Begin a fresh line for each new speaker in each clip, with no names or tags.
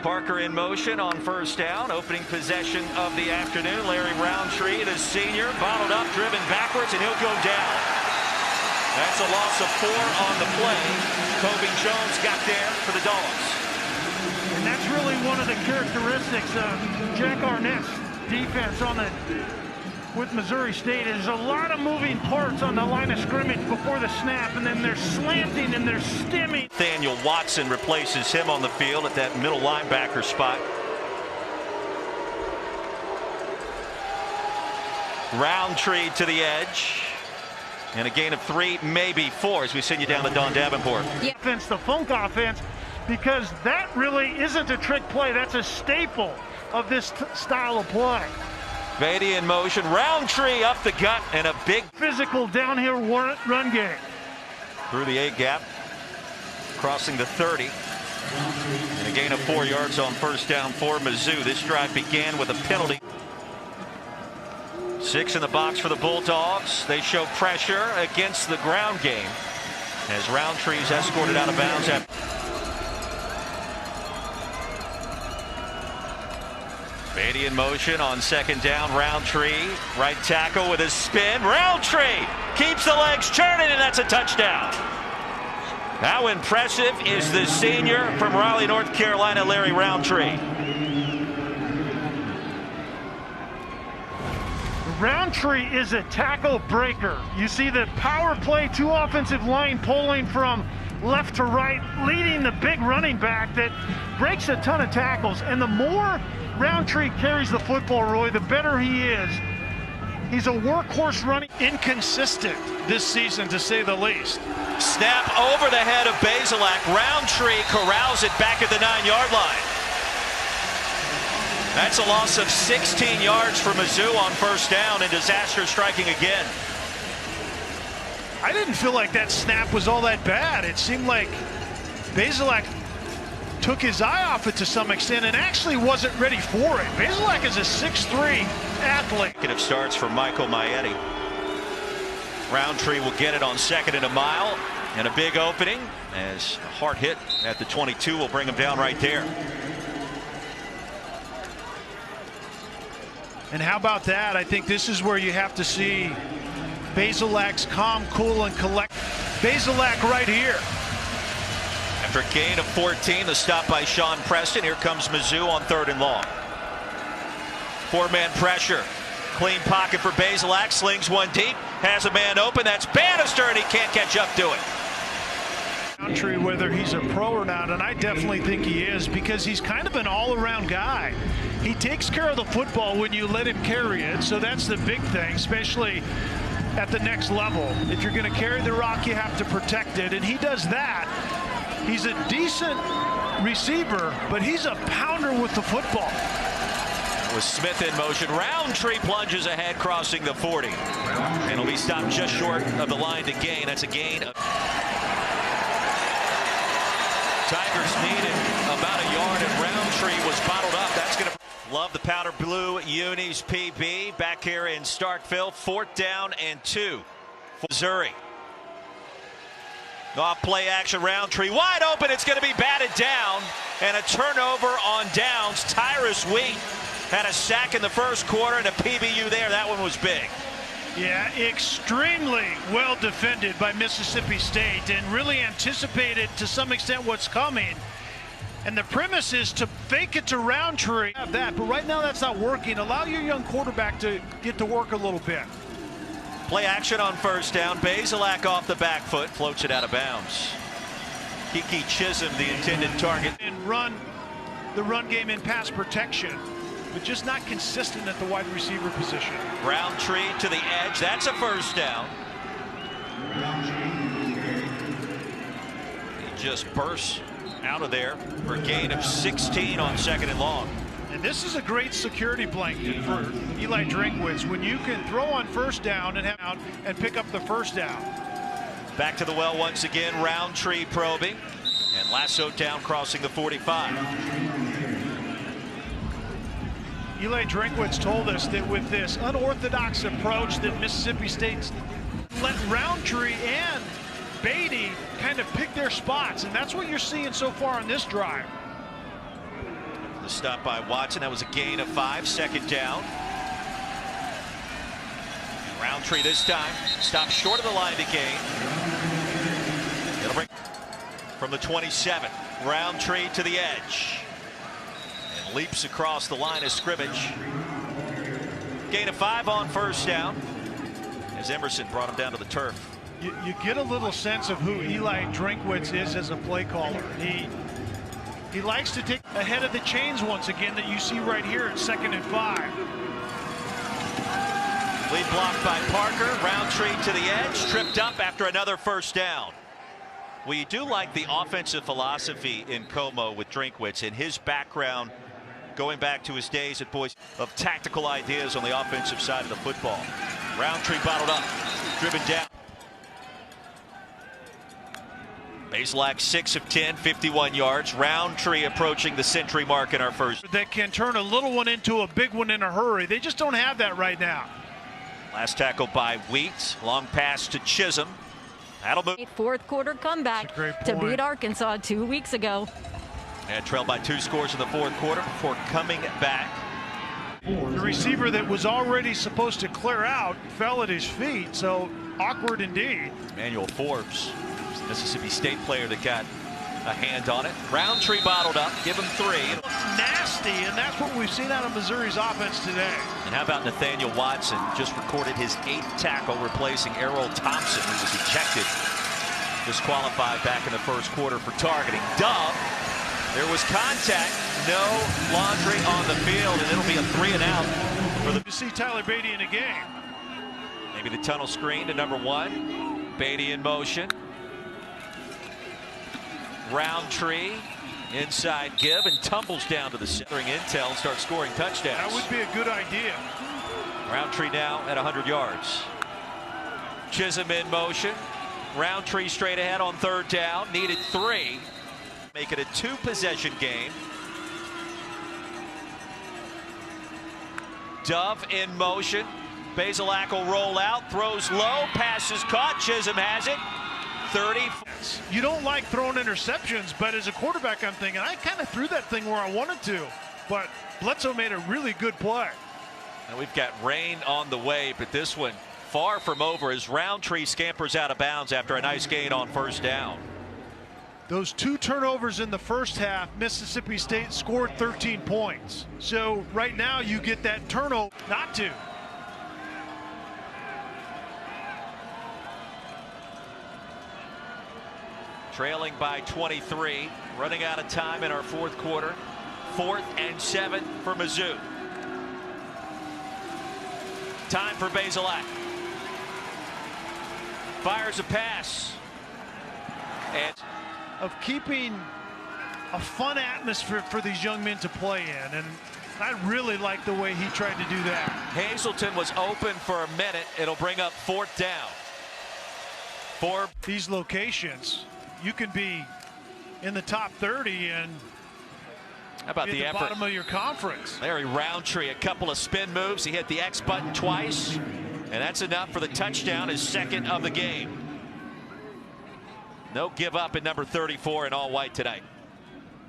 Parker in motion on first down, opening possession of the afternoon. Larry Rountree, the senior, bottled up, driven backwards, and he'll go down. That's a loss of 4 on the play. Kobe Jones got there for the Dogs.
And that's really one of the characteristics of Jack Arnett's defense with Missouri State. There's a lot of moving parts on the line of scrimmage before the snap, and then they're slanting and they're stimming.
Nathaniel Watson replaces him on the field at that middle linebacker spot. Rountree to the edge. And a gain of 3, maybe 4, as we send you down to Don Davenport.
Yeah. Offense, the funk offense, because that really isn't a trick play. That's a staple of this style of play.
Beatty in motion, Rountree up the gut, and a big
physical downhill run game.
Through the A gap, crossing the 30. And a gain of 4 yards on first down for Mizzou. This drive began with a penalty. 6 in the box for the Bulldogs. They show pressure against the ground game as Rountree's escorted out of bounds. Beatty in motion on second down. Rountree, right tackle with his spin. Rountree keeps the legs churning, and that's a touchdown. How impressive is the senior from Raleigh, North Carolina, Larry Rountree.
Rountree is a tackle breaker. You see the power play, 2 offensive line pulling from left to right, leading the big running back that breaks a ton of tackles. And the more Rountree carries the football, Roy, the better he is. He's a workhorse running.
Inconsistent this season, to say the least.
Snap over the head of Bazelak. Rountree corrals it back at the 9-yard line. That's a loss of 16 yards for Mizzou on first down, and disaster striking again.
I didn't feel like that snap was all that bad. It seemed like Bazelak took his eye off it to some extent and actually wasn't ready for it. Bazelak is a 6'3" athlete.
It starts for Michael Maietti. Rountree will get it on second and a mile, and a big opening as a hard hit at the 22 will bring him down right there.
And how about that? I think this is where you have to see Bazelak's calm, cool, and collect. Bazelak right here.
After a gain of 14, the stop by Sean Preston. Here comes Mizzou on 3rd and long. 4-man pressure. Clean pocket for Bazelak. Slings one deep. Has a man open. That's Bannister, and he can't catch up to it.
Rountree, whether he's a pro or not, and I definitely think he is, because he's kind of an all-around guy. He takes care of the football when you let him carry it, so that's the big thing, especially at the next level. If you're going to carry the rock, you have to protect it, and he does that. He's a decent receiver, but he's a pounder with the football.
With Smith in motion, Rountree plunges ahead, crossing the 40. And he'll be stopped just short of the line to gain. That's a gain. Tigers needed about a yard, and Rountree was bottled up. That's going to love the powder blue unis PB back here in Starkville. 4th down and 2 for Missouri. Off play action, Rountree wide open. It's going to be batted down, and a turnover on downs. Tyrus Wheat had a sack in the first quarter and a PBU there. That one was big.
Yeah, extremely well defended by Mississippi State, and really anticipated to some extent what's coming. And the premise is to fake it to Rountree. Have that, but right now that's not working. Allow your young quarterback to get to work a little bit.
Play action on first down. Bazelak off the back foot, floats it out of bounds. Kiki Chisholm, the intended target.
And run the run game in pass protection, but just not consistent at the wide receiver position.
Rountree to the edge. That's a first down. He just bursts out of there for a gain of 16 on 2nd and long.
And this is a great security blanket for Eli Drinkwitz when you can throw on first down and have out and pick up the first down.
Back to the well once again. Rountree probing, and Lassoed down, crossing the 45.
Eli Drinkwitz told us that with this unorthodox approach that Mississippi State's let Rountree and Beatty kind of pick their spots, and that's what you're seeing so far on this drive.
The stop by Watson, that was a gain of 5, second down. Rountree this time stops short of the line to gain. It'll bring from the 27. Rountree to the edge and leaps across the line of scrimmage. Gain of 5 on first down as Emerson brought him down to the turf.
You get a little sense of who Eli Drinkwitz is as a play caller. He likes to take ahead of the chains once again that you see right here at 2nd and 5.
Lead blocked by Parker. Rountree to the edge, tripped up after another first down. We do like the offensive philosophy in Como with Drinkwitz and his background going back to his days at Boise of tactical ideas on the offensive side of the football. Rountree bottled up, driven down. Bazelak 6 of 10, 51 yards. Rountree approaching the century mark in our first.
That can turn a little one into a big one in a hurry. They just don't have that right now.
Last tackle by Wheat. Long pass to Chisholm. That'll move.
Fourth quarter comeback to beat Arkansas 2 weeks ago.
And trailed by 2 scores in the fourth quarter before coming back.
The receiver that was already supposed to clear out fell at his feet, so awkward indeed.
Emmanuel Forbes, Mississippi State player that got a hand on it. Rountree bottled up, give him 3.
Nasty, and that's what we've seen out of Missouri's offense today.
And how about Nathaniel Watson? Just recorded his 8th tackle, replacing Errol Thompson, who was ejected, disqualified back in the first quarter for targeting. Dove, there was contact, no laundry on the field, and it'll be a 3 and out for the.
You see Tyler Beatty in a game.
Maybe the tunnel screen to number 1. Beatty in motion. Rountree inside give and tumbles down to the center. Intel and start scoring touchdowns.
That would be a good idea.
Rountree now at 100 yards. Chisholm in motion. Rountree straight ahead on 3rd down. Needed 3. Make it a 2-possession game. Dove in motion. Bazelak will roll out. Throws low. Pass is caught. Chisholm has it. 30.
You don't like throwing interceptions, but as a quarterback, I'm thinking I kind of threw that thing where I wanted to, but Bledsoe made a really good play.
And we've got rain on the way, but this one far from over as Rountree scampers out of bounds after a nice gain on first down.
Those 2 turnovers in the first half, Mississippi State scored 13 points. So right now you get that turnover not to.
Trailing by 23, running out of time in our fourth quarter. 4th and 7 for Mizzou. Time for Bazelak. Fires a pass. And
of keeping a fun atmosphere for these young men to play in, and I really like the way he tried to do that.
Hazelton was open for a minute. It'll bring up 4th down. For
these locations, you can be in the top 30 and
how about the effort?
Bottom of your conference.
Larry Rountree, a couple of spin moves. He hit the X button twice, and that's enough for the touchdown, his 2nd of the game. No give up in number 34 in all white tonight.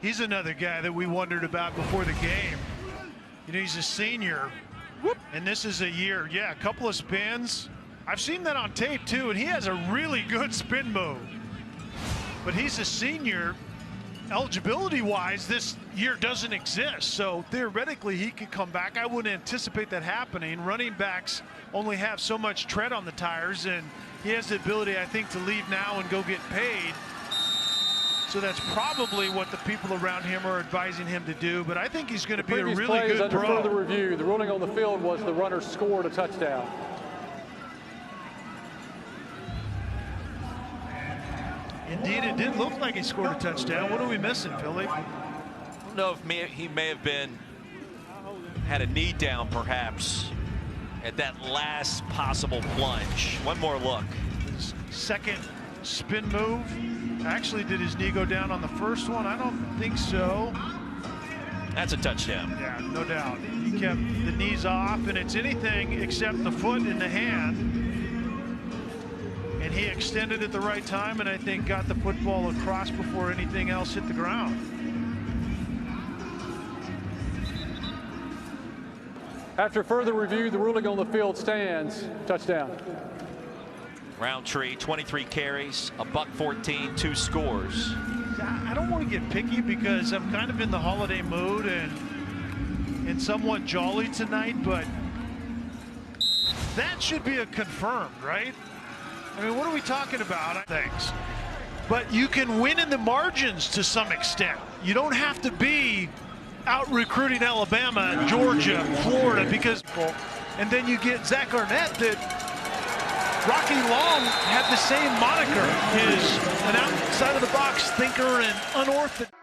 He's another guy that we wondered about before the game. You know, he's a senior, and this is a year, a couple of spins. I've seen that on tape too, and he has a really good spin move. But he's a senior. Eligibility-wise, this year doesn't exist, so theoretically he could come back. I wouldn't anticipate that happening. Running backs only have so much tread on the tires, and he has the ability, I think, to leave now and go get paid. So that's probably what the people around him are advising him to do, but I think he's going to be a really good pro.
Under further review, the ruling on the field was the runner scored a touchdown.
Indeed, it did look like he scored a touchdown. What are we missing, Philly?
I don't know if he may have had a knee down, perhaps, at that last possible plunge. One more look.
His 2nd spin move. Actually, did his knee go down on the first one? I don't think so.
That's a touchdown.
Yeah, no doubt. He kept the knees off, and it's anything except the foot in the hand. And he extended at the right time, and I think got the football across before anything else hit the ground.
After further review, the ruling on the field stands. Touchdown.
Rountree, 23 carries, a $114, 2 scores.
I don't want to get picky because I'm kind of in the holiday mood and somewhat jolly tonight, but that should be a confirmed, right? I mean, what are we talking about? Thanks. But you can win in the margins to some extent. You don't have to be out recruiting Alabama, Georgia, Florida, because, and then you get Zach Arnett that Rocky Long had the same moniker, is an outside of the box thinker and unorthodox.